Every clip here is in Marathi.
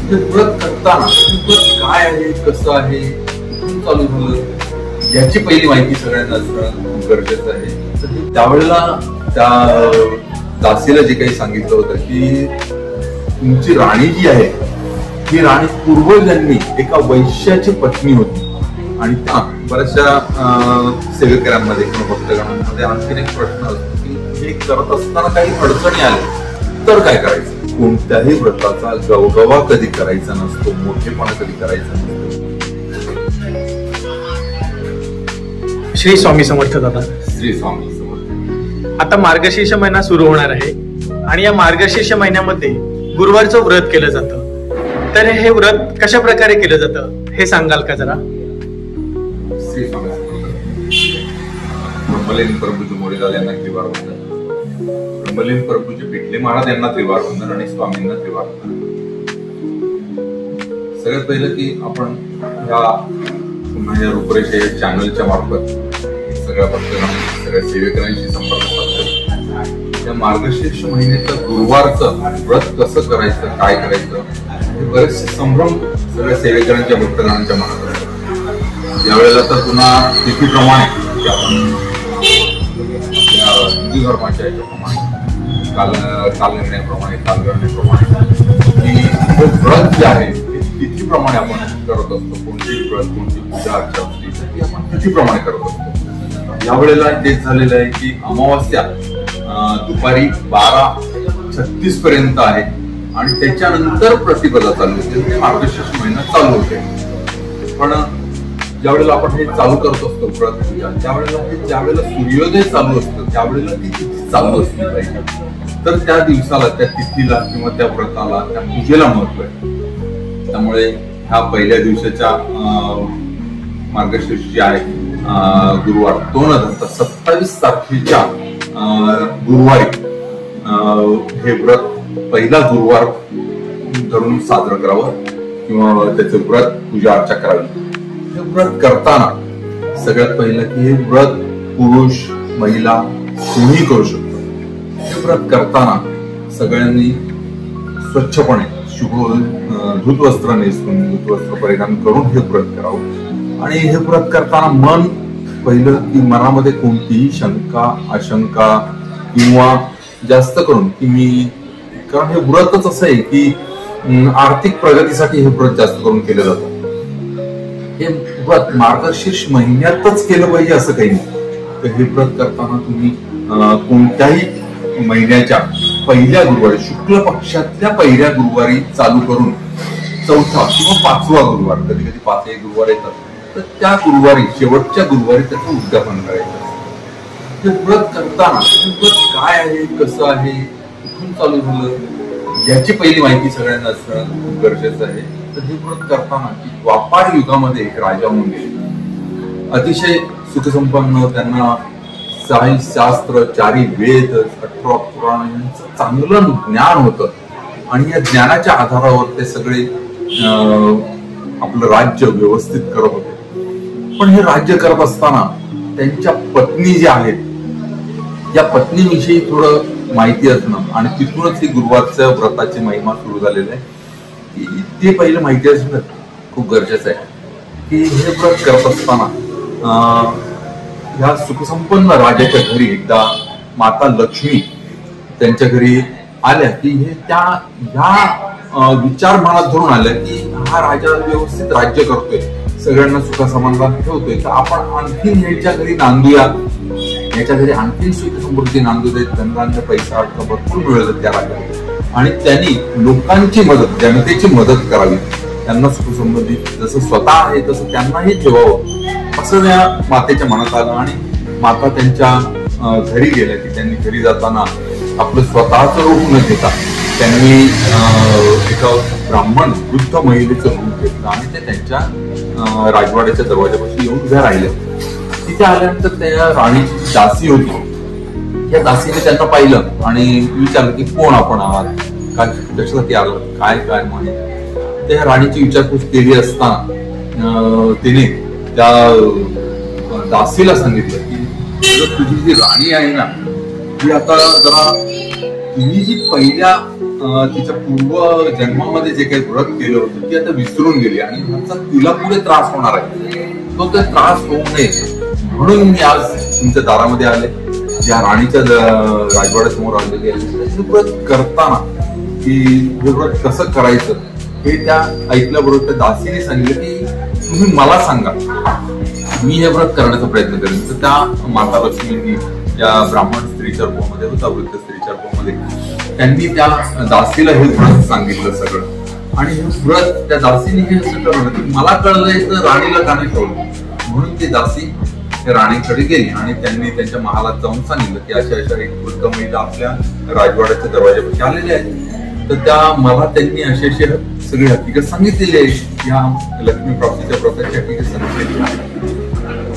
हे व्रत करताना व्रत काय आहे, कसं आहे, कुठून चालू झालं याची पहिली माहिती सगळ्यांना असणं खूप गरजेचं आहे. तर त्यावेळेला त्या दासीला जे काही सांगितलं होतं की तुमची राणी जी आहे ही राणी पूर्वजन्मी एका वैश्याची पत्नी होती. आणि त्या बऱ्याचशा सेवेकऱ्यांमध्ये किंवा भक्तगणांमध्ये आणखीन एक प्रश्न असतो की हे करत असताना काही अडचणी आल्या तर काय करायचं. कोणत्याही व्रताचा गवगवा कधी करायचा नसतो, मोठेपणा कधी करायचा नसतो. श्री स्वामी समर्थ दादा. श्री स्वामी समर्थ. आता मार्गशीर्ष महिना सुरू होणार आहे आणि या मार्गशीर्ष महिन्यामध्ये गुरुवारचं व्रत केलं जातं. तर हे व्रत कशा प्रकारे केलं जातं हे सांगाल का जरा. श्री स्वामी ब्रह्मलीन प्रभूजी मोरेलाल यांना त्रिवार वंदन, ब्रह्मलीन प्रभूजी पिठले महाराज यांना त्रिवार वंदन आणि स्वामींना त्रिवार वंदन. सगळ्यात पहिलं की आपण या रूपरेषे चॅनलच्या मार्फत सगळ्या भक्तांना सगळ्या सेवेकरांशी संपर्क साधतो. या मार्गशीर्ष महिन्याचं गुरुवारचं व्रत कसं करायचं, काय करायचं हे बरेचसे संभ्रम सगळ्या सेवेकरांच्या भक्तगणांच्या मनात असतात. यावेळेला तर पुन्हा तिथीप्रमाणे आपण हिंदू धर्माच्या याच्याप्रमाणे कालगणनेप्रमाणे की हे व्रत जे आहे ते तिथीप्रमाणे आपण करत असतो. कोणती व्रत, कोणती पूजा अर्चा असते ती आपण तिथीप्रमाणे करत असतो. यावेळेला तेच झालेलं आहे की अमावास्या दुपारी 12:36 पर्यंत आहे आणि त्याच्यानंतर प्रतिपदा चालू होते, मार्गशीर्ष महिना चालू होते. पण ज्यावेळेला आपण हे चालू करत असतो व्रत पूजा, ज्यावेळेला सूर्योदय चालू असतो त्यावेळेला ती तिथी चालू असली पाहिजे. तर त्या दिवसाला, त्या तिथीला किंवा त्या व्रताला, त्या पूजेला महत्व आहे. त्यामुळे ह्या पहिल्या दिवसाच्या मार्गशीर्ष जे आहे गुरुवार तो न धरता 27 तारखेच्या गुरुवारी हे व्रत पहिला गुरुवार धरून साजरं करावं किंवा त्याचे व्रत पूजा अर्चा करावी. हे व्रत करताना सगळ्यात पहिलं की हे व्रत पुरुष महिला कोणीही करू शकतो. हे व्रत करताना सगळ्यांनी स्वच्छपणे धुतवस्त्र नेसून, धुतवस्त्र परिधान करून हे व्रत करावं. आणि हे व्रत करताना मन पहिलं की मनामध्ये कोणतीही शंका, आशंका किंवा जास्त करून की मी, कारण हे व्रतच असं आहे की आर्थिक प्रगतीसाठी हे व्रत जास्त करून केलं जातं. हे व्रत मार्गशीर्ष महिन्यातच केलं पाहिजे असं काही नाही. तर हे व्रत करताना तुम्ही कोणत्याही महिन्याच्या पहिल्या गुरुवारी, शुक्ल पक्षातल्या पहिल्या गुरुवारी चालू करून चौथा किंवा 5वा गुरुवार, कधी कधी 5 गुरुवार येतात, तर त्या गुरुवारी, शेवटच्या गुरुवारी त्याचं उद्यापन करायचं. हे व्रत करताना हे व्रत काय आहे, कसं आहे, कुठून चालू झालं याची पहिली माहिती सगळ्यांना असणं खूप गरजेचं आहे. तर हे व्रत करताना की द्वापार युगामध्ये एक राजा होऊन गेले, अतिशय सुखसंपन्न, त्यांना शास्त्र, 4 वेद, 18 पुराण यांचं चांगलं ज्ञान होतं आणि या ज्ञानाच्या आधारावर ते सगळे आपलं राज्य व्यवस्थित करत होते. पण हे राज्य करत असताना त्यांच्या पत्नी ज्या आहेत या पत्नीविषयी थोडं माहिती असणं आणि तिथूनच ही गुरुवारच्या व्रताची महिमा सुरू झालेली आहे की ते पहिलं माहिती असणं खूप गरजेचं आहे. की हे व्रत करत असताना ह्या सुखसंपन्न राजाच्या घरी एकदा माता लक्ष्मी त्यांच्या घरी आल्या की हे ह्या विचार मनात धरून आल्या की हा राजा व्यवस्थित राज्य करतोय, सगळ्यांना सुखासमाधान ठेवतोय, तर आपण आणखीन ह्याच्या घरी नांदूया, याच्या घरी आणखीन सुख समृद्धी नांदू देत, धनधान्य पैसा भरपूर मिळत त्या राजाला. आणि त्यांनी लोकांची मदत, जनतेची मदत करावी, त्यांना सुख समृद्धी जसं स्वतः आहे तसं त्यांनाही ठेवावं असं त्या मातेच्या मनात आलं. आणि माता त्यांच्या घरी गेल्या की त्यांनी घरी जाताना आपलं स्वतःचं रूप न घेता त्यांनी एका ब्राह्मण वृद्ध महिलेचं रूप घेतलं आणि ते त्यांच्या राजवाड्याच्या दरवाजापाशी येऊन उभ्या राहिले. तिथे आल्यानंतर त्या राणीची जी दासी होती, या दासीने त्यांना पाहिलं आणि विचारलं की कोण आपण आहात, काय कशासाठी आलं, काय काय म्हणे. त्या राणीची विचारपूस केली असता तिने त्या दासीला सांगितलं की तुझी जी राणी आहे ना ती आता जरा तिने जी पहिल्या तिच्या पूर्व जन्मामध्ये जे काही व्रत केलं होतं ते आता विसरून गेली आणि ह्याचा तिला पुढे त्रास होणार आहे. तो त्रास होऊ नये म्हणून मी आज तुमच्या दारामध्ये आले, या राणीच्या राजवाड्यासमोर आलेले आहे. हे व्रत करताना की हे व्रत कसं करायचं हे त्या ऐकल्याबरोबर त्या दासीने सांगितलं की तुम्ही मला सांगा, मी हे व्रत करण्याचा प्रयत्न करेन. तर त्या माता लक्ष्मींनी त्या ब्राह्मण स्त्रीच्या रूपामध्ये होता, वृद्ध स्त्रीच्या रूपामध्ये, त्यांनी त्या दासीला हे व्रत सांगितलं सगळं. आणि हे व्रत त्या दासीने हे असं ठरवलं की मला कळलंय तर राणीला का नाही कळलं, म्हणून ती दासी राणीकडे गेली आणि त्यांनी त्यांच्या महालात जाऊन सांगितलं की अशा अशा एक वृद्ध महिला आपल्या राजवाड्याच्या दरवाजापाशी आलेल्या आहेत. तर त्या मला त्यांनी अशी अशी सगळी हकीकत सांगितलेली आहे, या लक्ष्मी प्राप्तीच्या व्रताची हकीकत सांगितलेली आहे.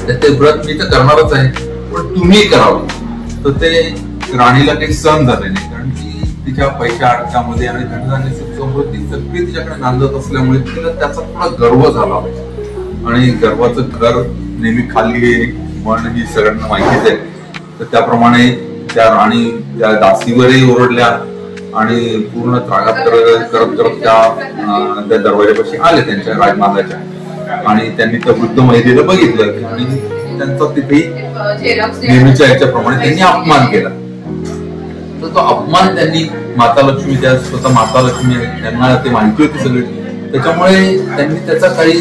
तर ते व्रत मी तर करणारच आहे, पण तुम्ही करावं. तर ते राणीला काही सहन झाले नाही, कारण की तिच्या पैशा अडकामध्ये आणि धनधान्य सुखसमृद्धी सगळी तिच्याकडे नांदत असल्यामुळे तिला त्याचा थोडा गर्व झाला. आणि गर्वाचं घर नेहमी खाली मन ही सगळ्यांना माहितीच आहे. तर त्याप्रमाणे त्या राणी त्या दासीवरही ओरडल्या आणि पूर्ण त्रागात करत करत त्या दरवाजापाशी आले त्यांच्या राजमाताच्या. आणि त्यांनी त्या वृद्ध महिलेला बघितलं आणि त्यांचा तिथे नेहमीच्या याच्याप्रमाणे त्यांनी अपमान केला. तर तो अपमान त्यांनी माता लक्ष्मी, त्या स्वतः माता लक्ष्मी त्यांना ते माहिती होती सगळी, त्याच्यामुळे त्यांनी त्याचा काही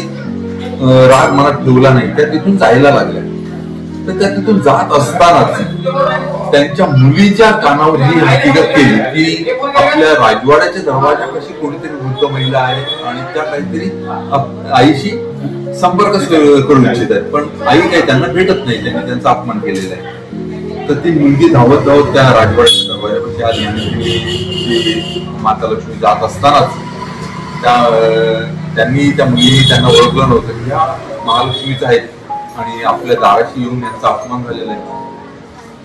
राग मनात ठेवला नाही. त्या तिथून जायला लागल्या. तर त्या तिथून जात असतानाच त्यांच्या मुलीच्या कानावर ही हकीकत केली की आपल्या राजवाड्याच्या दरवाजापाशी कोणीतरी वृद्ध महिला आहे आणि त्या काहीतरी आईशी संपर्क करू इच्छित आहेत, पण आई काही त्यांना भेटत नाही, त्यांनी त्यांचा अपमान केलेला आहे. तर ती मुलगी धावत धावत त्या राजवाड्याच्या दरवाजापाशी आली आणि माता लक्ष्मी जात असतानाच त्यांनी त्या मुलीने त्यांना ओळखलं नव्हतं की ह्या महालक्ष्मीच आहेत आणि आपल्या दाराशी येऊन यांचा अपमान झालेला आहे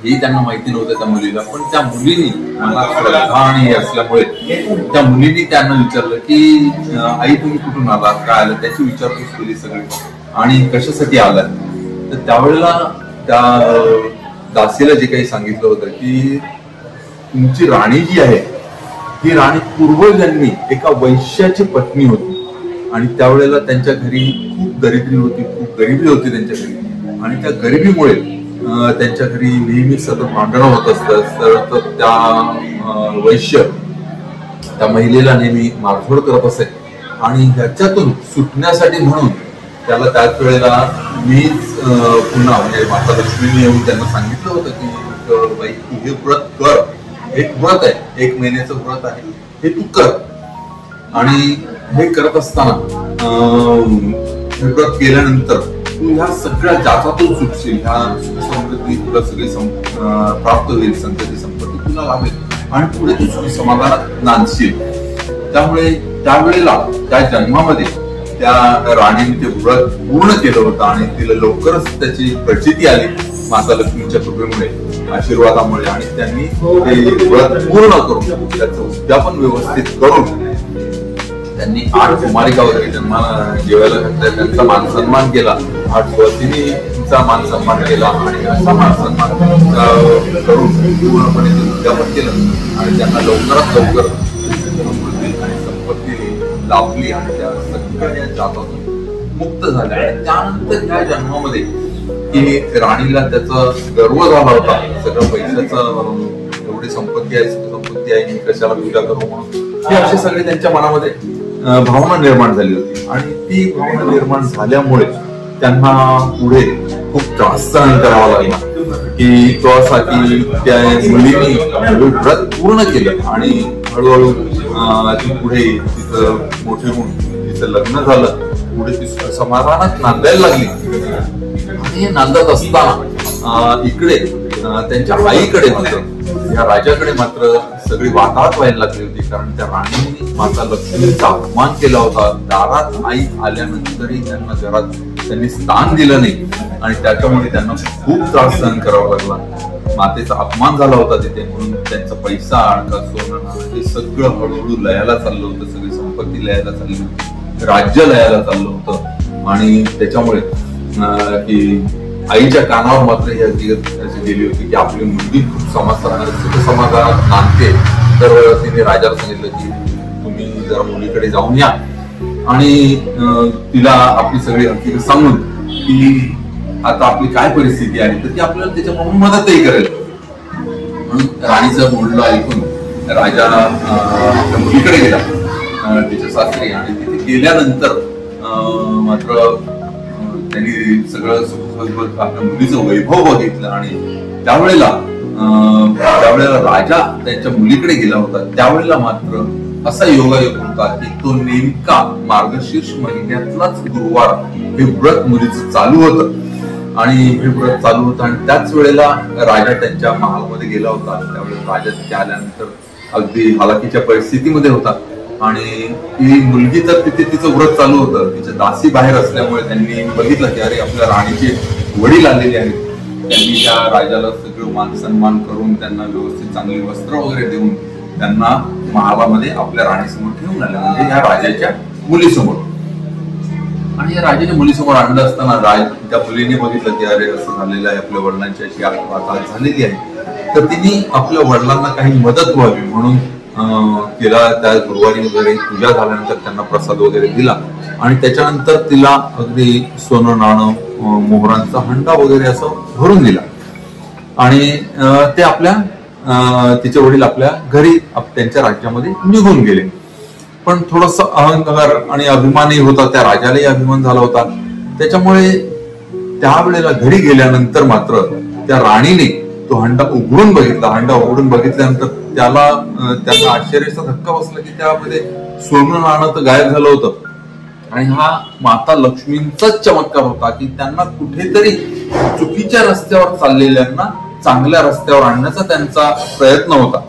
हेही त्यांना माहिती नव्हतं त्या मुलीला. पण त्या मुलीने मनात श्रद्धा आणि हे असल्यामुळे त्या मुलीने त्यांना विचारलं की आई तुम्ही कुठून आला, काय आलं, त्याची विचारपूस केली सगळी आणि कशासाठी आलात. तर त्यावेळेला त्या दासीला जे काही सांगितलं होतं की तुमची राणी जी आहे ही राणी पूर्वजन्मी एका वैश्याची पत्नी होती आणि त्यावेळेला त्यांच्या घरी खूप दरिद्री होती, खूप गरिबी होती त्यांच्या घरी. आणि त्या गरिबीमुळे त्यांच्या घरी नेहमी सतत भांडणं होत असतात. तर त्या वैश्य त्या महिलेला नेहमी मारझोड करत असे आणि ह्याच्यातून सुटण्यासाठी म्हणून त्याला त्याच वेळेला मीच पुन्हा म्हणजे माता लक्ष्मीने येऊन त्यांना सांगितलं होतं की बाई तू हे व्रत कर, एक व्रत आहे, 1 महिन्याचं व्रत आहे, हे तू कर. आणि हे करत असताना हे व्रत केल्यानंतर तू ह्या सगळ्या जाचातून सुटशील, ह्या सुखसमृद्धी तुला सगळी प्राप्त होईल, संतती संपत्ती तुला लाभेल आणि पुढे तू समाधानात नांदशील. त्यामुळे त्यावेळेला त्या जन्मामध्ये त्या राणीने ते व्रत पूर्ण केलं होतं आणि तिला लवकरच त्याची प्रचिती आली माता लक्ष्मीच्या कृपेमुळे, आशीर्वादामुळे. आणि त्यांनी ते व्रत पूर्ण करून त्याचं उद्यापन व्यवस्थित करून त्यांनी 8 कुमारिका वगैरे जन्माला जेवायला घातल्या, त्यांचा मान सन्मान केला, 8 सुवासिनींचा मान सन्मान केला आणि असा मान सन्मान करून पूर्णपणे ते उद्यापन केलं आणि त्यांना लवकरात लवकर आणि संपत्ती लाभली आणि त्या सगळ्या जातातून मुक्त झाल्या. आणि त्यानंतर ह्या जन्मामध्ये की राणीला त्याचा गर्व झाला होता, सगळं पैशाचं एवढी संपत्ती आहे, संपत्ती आहे, मी कशाला पूजा करू म्हणून ही अशी सगळी त्यांच्या मनामध्ये भावना निर्माण झाली होती. आणि ती भावना निर्माण झाल्यामुळे त्यांना पुढे खूप त्रास सहन करावा लागला की तो असा की त्या मुलीने व्रत पूर्ण केलं आणि हळूहळू ती पुढे तिचं मोठे होऊन तिचं लग्न झालं, पुढे ती समाधानात नांदायला लागली. आणि नांदत असताना इकडे त्यांच्या आईकडे मात्र, या राजाकडे मात्र सगळी वाताहत व्हायला लागली होती, कारण त्या राणीने माता लक्ष्मीचा अपमान केला होता. दारात आई आल्यानंतरही त्यांना घरात त्यांनी स्थान दिलं नाही आणि त्याच्यामुळे त्यांना खूप त्रास सहन करावा लागला. मातेचा अपमान झाला होता तिथे, म्हणून त्यांचा पैसा अडका सोनं हे सगळं हळूहळू लयाला चाललं होतं, सगळी संपत्ती लयाला चालली होती, राज्य लयाला चाललं होतं. आणि त्याच्यामुळे की आईच्या कानावर मात्र ही हकीकत अशी गेली होती की आपली मुलगी खूप समाधानात नांदते तर तिने राजाला सांगितलं की तुम्ही जरा मुलीकडे जाऊन या आणि तिला आपली सगळी हकीकत सांगून की आता आपली काय परिस्थिती आहे तर ती आपल्याला त्याच्याप्रमाणे मदतही करेल. म्हणून राणीचं बोलणं ऐकून राजा आपल्या मुलीकडे गेला तिच्या सासरी आणि तिथे गेल्यानंतर मात्र त्यांनी सगळं आपल्या मुलीचं वैभव बघितलं आणि त्यावेळेला राजा त्यांच्या मुलीकडे गेला होता त्यावेळेला मात्र असा योगायोग होता की तो नेमका मार्गशीर्ष महिन्यातलाच गुरुवार हे व्रत मुलीचं चालू होतं आणि हे व्रत चालू होतं आणि त्याच वेळेला राजा त्यांच्या महालमध्ये गेला होता. त्यावेळेला राजा तिथे आल्यानंतर अगदी हालाकीच्या परिस्थितीमध्ये होता आणि ती मुलगी तर तिथे तिचं व्रत चालू होतं. तिच्या दासी बाहेर असल्यामुळे त्यांनी बघितलं की अरे आपल्या राणीचे वडील आलेले आहेत. त्यांनी त्या राजाला सगळं मान सन्मान करून त्यांना व्यवस्थित चांगली वस्त्र वगैरे देऊन त्यांना महालामध्ये आपल्या राणीसमोर ठेवून आले म्हणजे या राजाच्या मुलीसमोर. आणि या राजाच्या मुलीसमोर आणलं असताना त्या मुलीने बघितलं की अरे असं झालेलं आहे आपल्या वडिलांची अशी आता झालेली आहे तर तिने आपल्या वडिलांना काही मदत व्हावी म्हणून तिला त्या गुरुवारी वगैरे पूजा झाल्यानंतर त्यांना प्रसाद वगैरे दिला आणि त्याच्यानंतर तिला अगदी सोनं नाणं मोहरांचा हंडा वगैरे असं भरून दिला आणि ते आपल्या तिचे वडील आपल्या घरी त्यांच्या राज्यामध्ये निघून गेले. पण थोडस अहंकार आणि अभिमानही होता त्या राजालाही अभिमान झाला होता. त्याच्यामुळे त्यावेळेला घरी गेल्यानंतर मात्र त्या राणीने तो हंडा उघडून बघितला. हंडा उघडून बघितल्यानंतर त्यांना आश्चर्याचा धक्का बसला की त्यामध्ये सोनं नाणं तर गायब झालं होतं आणि हा माता लक्ष्मींचाच चमत्कार होता की त्यांना कुठेतरी चुकीच्या रस्त्यावर चाललेल्यांना चांगल्या रस्त्यावर आणण्याचा त्यांचा प्रयत्न होता.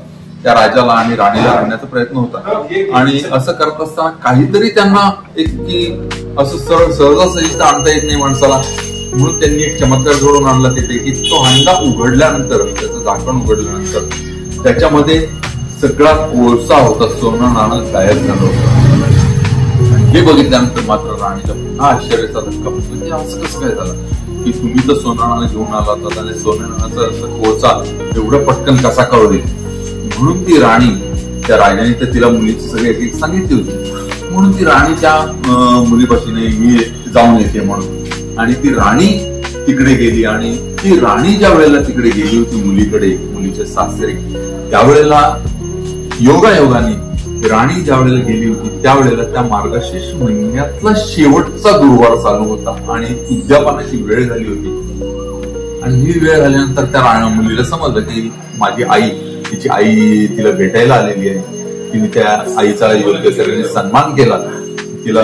त्या राजाला आणि राणीला आणण्याचा प्रयत्न होता आणि असं करत असताना काहीतरी त्यांना एक की असं सहजासहजी आणता येत नाही माणसाला म्हणून त्यांनी एक चमत्कार घडवून आणला तिथे की तो हंडा उघडल्यानंतर त्याचं झाकण उघडल्यानंतर त्याच्यामध्ये सगळा कोळसा होता सोनं नाणं गायब झालं होतं. हे बघितल्यानंतर मात्र राणीच्या पुन्हा आश्चर्याचा धक्का बसला की असं कसं काय झालं की तुम्ही तर सोनं नाणं घेऊन आला होता आणि सोनं नाण्याचा कोळसा एवढं पटकन कसा कळू दे. म्हणून ती राणी त्या राजाने तर तिला मुलीची सगळी एक सांगितली होती म्हणून ती राणीच्या मुलीपाशीने मी जाऊन येते म्हणून आणि ती राणी तिकडे गेली आणि ती राणी ज्या वेळेला तिकडे गेली होती मुलीच्या सासरी त्यावेळेला योगायोगाने राणी ज्या वेळेला गेली होती त्यावेळेला त्या मार्गशीर्ष महिन्यातला शेवटचा गुरुवार चालू होता आणि उद्यापनाची वेळ झाली होती आणि ही वेळ झाल्यानंतर त्या मुलीला समजलं की माझी आई तिची आई तिला भेटायला आलेली आहे. तिने त्या आईचा योग्य तऱ्हेने सन्मान केला. तिला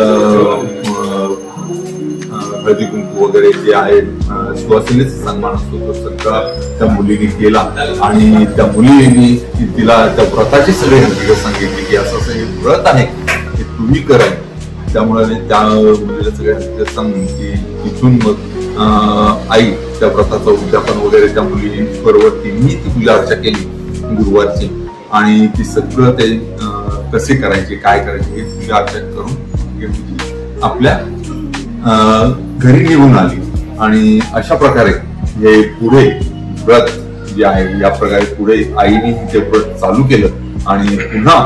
हळदी कुंकू वगैरे जे आहे सुवासिनीचा सन्मान असतो तो सगळा त्या मुलीने केला आणि त्या मुलीने तिला त्या व्रताची सगळी हकीकत सांगितली की असं हे व्रत आहे हे तुम्ही कराय. त्यामुळे त्या मुलीला सगळ्या हकीकत सांगून की तिथून मग आई त्या व्रताचं उद्यापन वगैरे त्या मुली बरोबर तिने ती पूजा अर्चा केली गुरुवारची आणि ती सगळं ते कसे करायचे काय करायचे हे पूजा अर्चा करून आपल्या घरी निघून आली. आणि अशा प्रकारे हे पुढे व्रत जे आहे या प्रकारे पुढे आईने ते व्रत चालू केलं आणि पुन्हा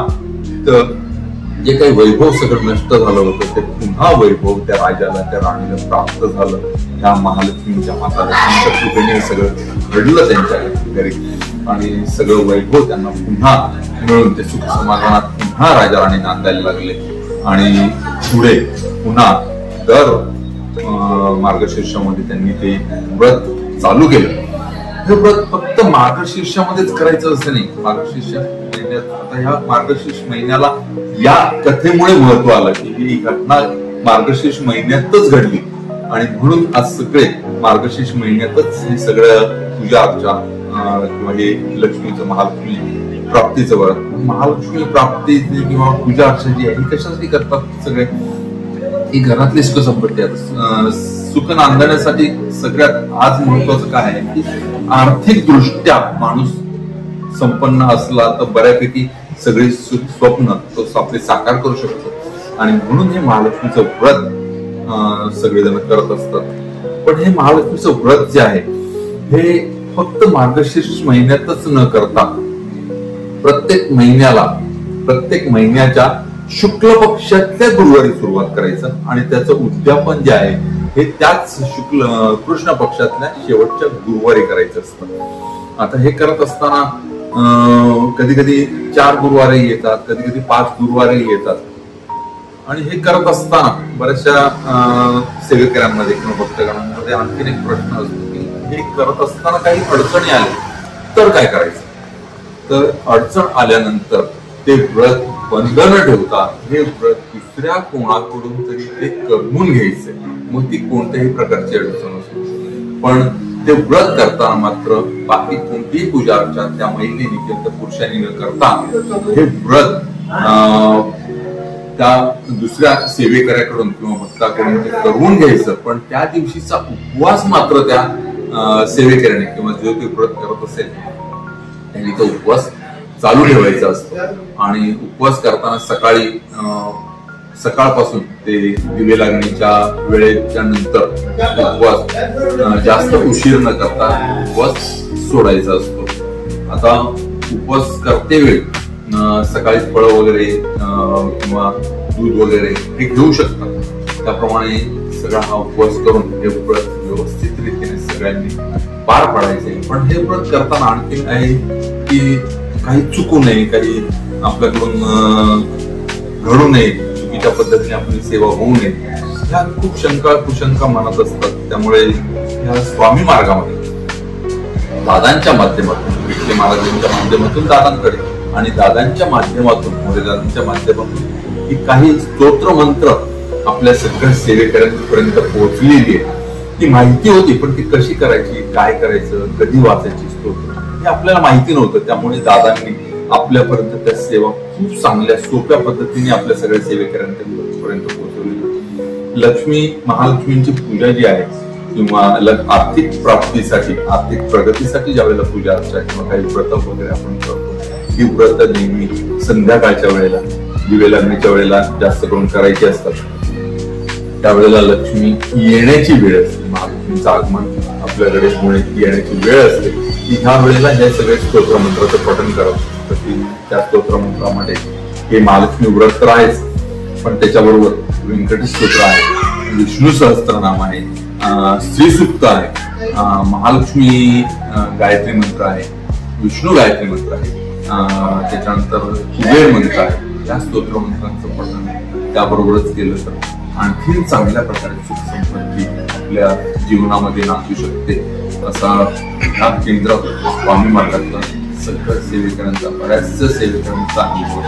जे काही वैभव सगळं नष्ट झालं होतं ते पुन्हा वैभव त्या राजाला त्या राणीला प्राप्त झालं. त्या महालक्ष्मीच्या माता लक्ष्मीच्या कृपेने सगळं घडलं त्यांच्या घरी आणि सगळं वैभव त्यांना पुन्हा मिळून ते सुख समाधानात पुन्हा राजा राणी नांदायला लागले आणि पुढे पुन्हा दर मार्गशीर्षामध्ये त्यांनी ते व्रत चालू केलं. हे व्रत फक्त मार्गशीर्षामध्येच करायचं असं नाही. मार्गशीर्ष महिन्यात आता ह्या मार्गशीर्ष महिन्याला या कथेमुळे महत्व आलं की ही घटना मार्गशीर्ष महिन्यातच घडली आणि म्हणून आज सगळे मार्गशीर्ष महिन्यातच हे सगळं पूजा अर्चा किंवा हे लक्ष्मीचं महालक्ष्मी प्राप्तीचं व्रत महालक्ष्मी प्राप्ती किंवा पूजा अर्चा जी आहे ही कशासाठी करतात सगळे ही घरातली सुख संपत्ती सुख नांदण्यासाठी सगळ्यात आज महत्वाचं काय आहे की आर्थिक दृष्ट्या माणूस संपन्न असला तर बऱ्यापैकी सगळे स्वप्न तो आपले साकार करू शकतो आणि म्हणून हे महालक्ष्मीचं व्रत सगळेजण करत असतात. पण हे महालक्ष्मीचं व्रत जे आहे हे फक्त मार्गशीर्ष महिन्यातच न करता प्रत्येक महिन्याच्या शुक्ल पक्षातल्या गुरुवारी सुरुवात करायचं आणि त्याचं उद्यापन जे आहे हे त्याच कृष्ण पक्षातल्या शेवटच्या गुरुवारी करायचं असतं. आता हे करत असताना कधी कधी 4 गुरुवारही येतात, कधी कधी 5 गुरुवारही येतात. आणि हे करत असताना बऱ्याचशा सेवेकऱ्यांमध्ये किंवा भक्तगणांमध्ये आणखीन एक प्रश्न असतो की हे करत असताना काही अडचणी आल्या तर काय करायचं. तर अडचण आल्यानंतर ते व्रत बंद न ठेवता हे व्रत दुसऱ्या कोणाकडून तरी ते करवून घ्यायचे. मग ती कोणत्याही प्रकारची अडचण असो, पण ते व्रत करताना मात्र बाकी कोणतीही पूजा अर्चा त्या महिलेने किंवा पुरुषांनी न करता हे व्रत त्या दुसऱ्या सेवेकऱ्याकडून किंवा भक्ताकडून ते करवून घ्यायचं. पण त्या दिवशीचा उपवास मात्र त्या सेवेकऱ्याने किंवा जो ते व्रत करत असेल त्यांनी तो उपवास चालू ठेवायचा असतो. आणि उपवास करताना सकाळपासून ते दिवे लागणीच्या वेळेच्या नंतर उपवास जास्त उशीर न करता उपवास सोडायचा असतो. आता उपवास करते वेळी सकाळी फळं वगैरे किंवा दूध वगैरे हे घेऊ शकतात. त्याप्रमाणे सगळा हा उपवास करून हे व्रत व्यवस्थित रीतीने सगळ्यांनी पार पाडायचे. पण हे व्रत करताना आणखी आहे की काही चुकू नये, काही आपल्याकडून घडू नये, चुकीच्या पद्धतीने आपली सेवा होऊ नये, ह्या खूप कुशंका मनात असतात. त्यामुळे ह्या स्वामी मार्गामध्ये दादांच्या माध्यमातून, विठ्ठल महाराजांच्या माध्यमातून दादांकडे आणि दादांच्या माध्यमातून, दादांच्या माध्यमातून ही काही स्तोत्र मंत्र आपल्या सगळ्या सेवेकऱ्यांपर्यंत पोहोचलेली आहे. ती माहिती होती, पण ती कशी करायची, काय करायचं, कधी वाचायची स्तोत्र हे आपल्याला माहिती नव्हतं. त्यामुळे दादांनी आपल्यापर्यंत त्या सेवा खूप चांगल्या सोप्या पद्धतीने आपल्या सगळ्या सेवेकऱ्यांपर्यंत पोहोचवली. महालक्ष्मींची पूजा जी आहे किंवा आर्थिक प्राप्तीसाठी, आर्थिक प्रगतीसाठी ज्यावेळेला पूजा अर्चा किंवा काही व्रत वगैरे आपण करतो, ही व्रत नेहमी संध्याकाळच्या वेळेला दिवे लागण्याच्या वेळेला जास्त करून करायची असतात. त्यावेळेला लक्ष्मी येण्याची वेळ असते, महालक्ष्मीचं आगमन आपल्याकडे येण्याची वेळ असते की ह्या वेळेला हे सगळे स्तोत्र मंत्राचं पठण करत. त्या स्तोत्र मंत्रामध्ये हे महालक्ष्मी व्रत तर आहेच, पण त्याच्याबरोबर व्यंकटेश स्तोत्र आहे, विष्णू सहस्त्रनाम आहे, श्री सूक्त आहे, महालक्ष्मी गायत्री मंत्र आहे, विष्णू गायत्री मंत्र आहे, त्याच्यानंतर कुबेर मंत्र आहे. या स्तोत्र मंत्रांचं पठण त्याबरोबरच केलं तर आणखी चांगल्या प्रकारे सुख संपत्ती आपल्या जीवनामध्ये नांदू शकते. असा ह्या केंद्र स्वामी मार्गातला सगळ्या सेवेकरांचा, बऱ्याचशा सेवेकरांचा अनुभव.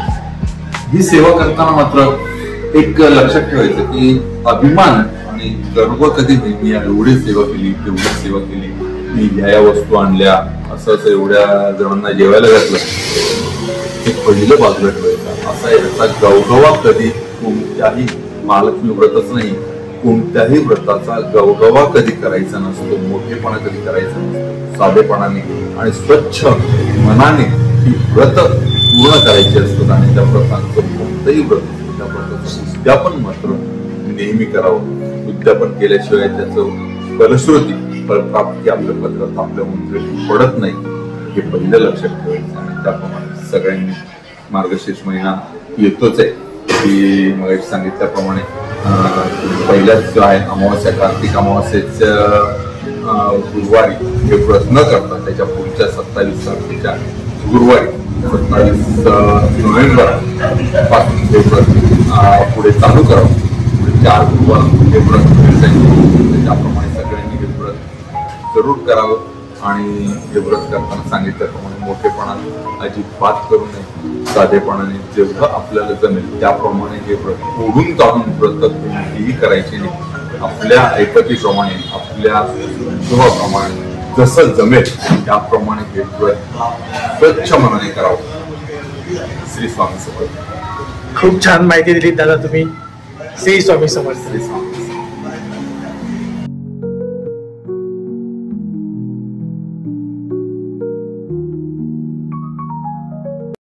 ही सेवा करताना मात्र एक लक्षात ठेवायचं की अभिमान आणि गर्व कधी नाही. मी एवढी सेवा केली, तेवढी सेवा केली, मी ह्या वस्तू आणल्या, असं एवढ्या जणांना जेवायला घातलं, हे पहिलं बाजूला ठेवायचं. असा याचा गौरवा कधी कोणत्याही महालक्ष्मी व्रतच नाही, कोणत्याही व्रताचा गौरवा कधी करायचा नसतो, मोठेपणा कधी करायचा नसतो. साधेपणाने आणि स्वच्छ मनाने ही व्रत पूर्ण करायची असतात. आणि त्या व्रतांचं कोणतंही व्रत, त्या व्रताचं उद्यापन मात्र नेहमी करावं. उद्यापन केल्याशिवाय त्याचं फलश्रुती, फलप्राप्ती आपल्या पत्रात आपल्या उंचीवर पडत नाही, हे पहिलं लक्षात ठेवायचं. आणि त्याप्रमाणे सगळ्यांनी मार्गशीर्ष महिना येतोच आहे की मग सांगितल्याप्रमाणे पहिल्याच जो आहे अमावास्या, कार्तिक अमावास्येच्या गुरुवारी हे व्रत न करता त्याच्या पुढच्या 27 तारखेच्या गुरुवारी 27 नोव्हेंबर पासून हे व्रत पुढे चालू करावं. पुढे 4 गुरुवार हे व्रत त्याप्रमाणे सगळ्यांनी हे व्रत जरूर करावं. आणि हे व्रत करताना सांगितल्याप्रमाणे मोठेपणा अजिबात करू नये, साधेपणाने जेवढं आपल्याला जमेल त्याप्रमाणे हे व्रत ओढून काढून व्रत कोणतीही करायची नाही. आपल्या ऐपतीप्रमाणे, आपल्या अनुभवाप्रमाणे जसं जमेल त्याप्रमाणे हे व्रत स्वच्छ मनाने करावं. श्री स्वामी समर्थ. खूप छान माहिती दिली दादा तुम्ही. श्री स्वामी समर्थ. श्री स्वामी.